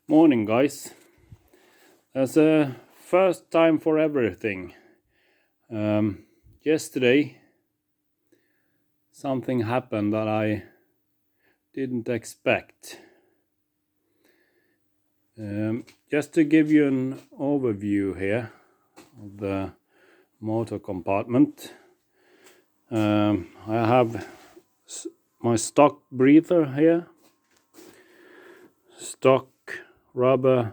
Morning, guys. There's a first time for everything. Yesterday, something happened that I didn't expect. Just to give you an overview here of the motor compartment, I have my stock breather here, stock rubber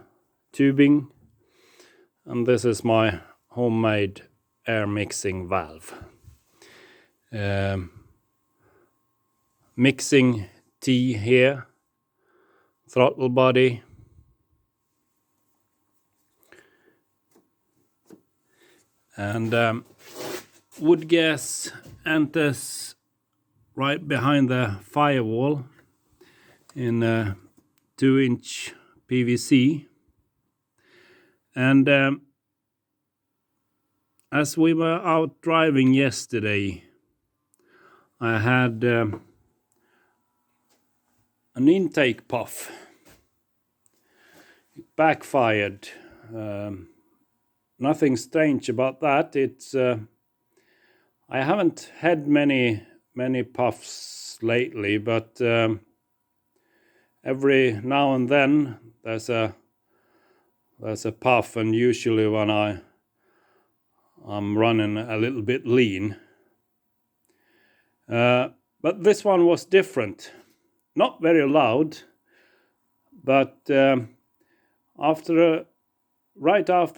tubing, and this is my homemade air mixing valve. Mixing T here, throttle body, and wood gas enters right behind the firewall in 2-inch PVC. And as we were out driving yesterday, I had an intake puff. It backfired. Nothing strange about that. It's I haven't had many puffs lately, but every now and then there's a puff, and usually when I'm running a little bit lean. But this one was different. Not very loud, but right after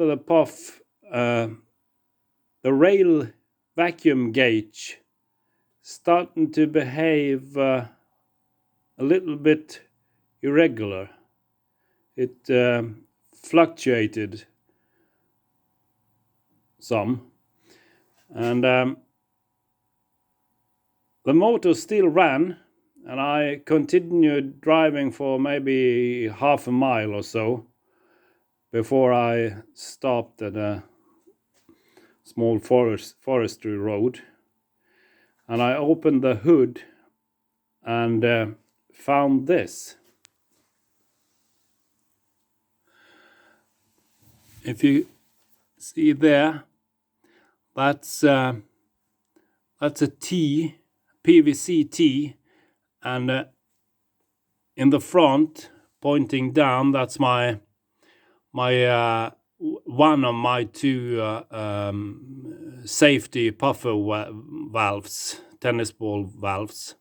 the puff, the rail vacuum gauge starting to behave a little bit irregular. It fluctuated some, and the motor still ran, and I continued driving for maybe half a mile or so before I stopped at a small forestry road, and I opened the hood and found this. If you see there, that's a T, PVC T, and in the front, pointing down, that's my one of my two safety puffer valves, tennis ball valves,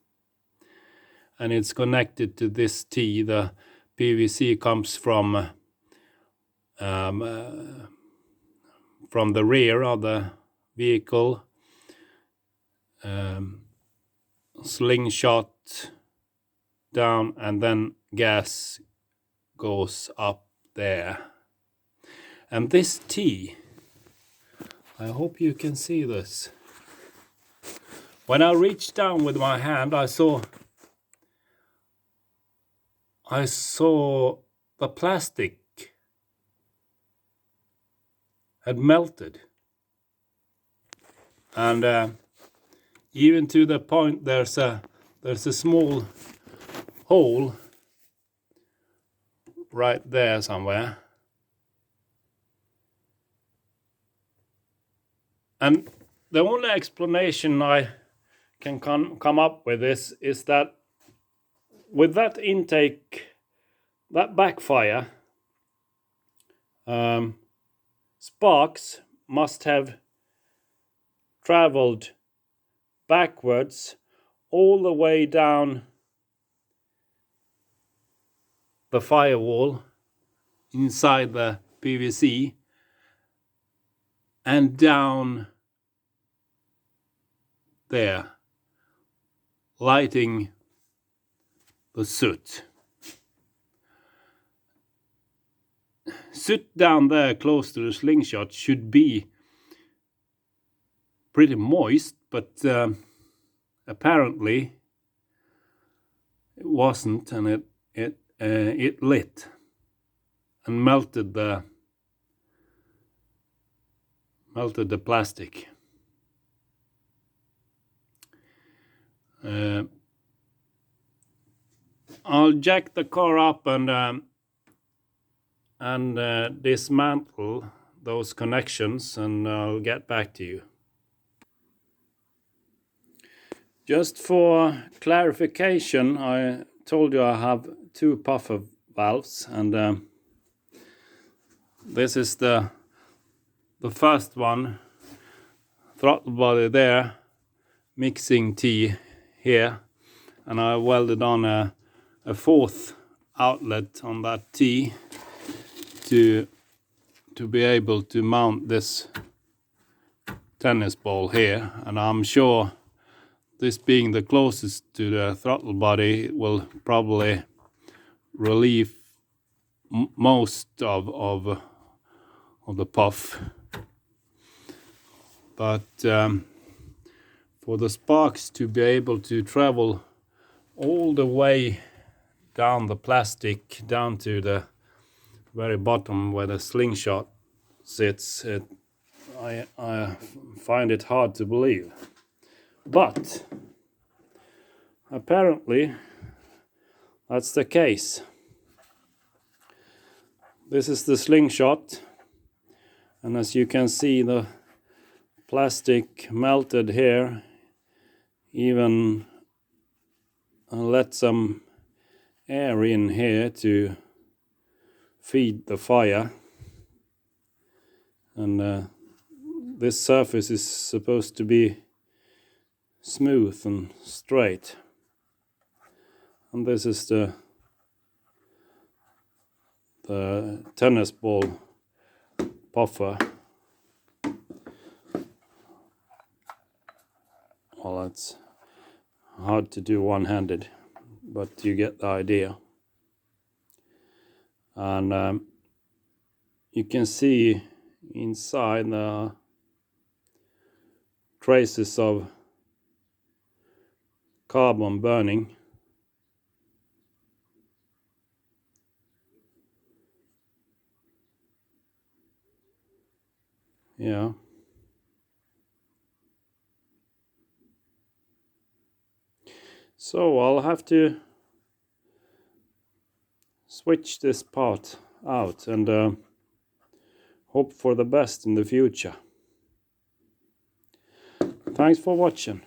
and it's connected to this T. The PVC comes from the rear of the vehicle, slingshot down, and then gas goes up there. And this T, I hope you can see this. When I reached down with my hand, I saw the plastic had melted, and even to the point there's a small hole right there somewhere. And the only explanation I can come up with is that with that intake, that backfire, sparks must have traveled backwards all the way down the firewall inside the PVC and down there, lighting the soot. Soot down there close to the slingshot should be pretty moist, but apparently it wasn't, and it lit and melted the plastic. I'll jack the car up and and dismantle those connections, and I'll get back to you. Just for clarification, I told you I have 2 puffer valves, and this is the first one, throttle body there, mixing T here, and I welded on a 4th outlet on that T to be able to mount this tennis ball here, and I'm sure this being the closest to the throttle body will probably relieve most of the puff, but for the sparks to be able to travel all the way down the plastic down to the very bottom where the slingshot sits, I find it hard to believe. But apparently that's the case. This is the slingshot, and as you can see, the plastic melted here, even let some air in here to feed the fire, and this surface is supposed to be smooth and straight, and this is the tennis ball puffer. Well, it's hard to do one-handed, but you get the idea. And you can see inside the traces of carbon burning. Yeah. So I'll have to switch this part out and hope for the best in the future. Thanks for watching.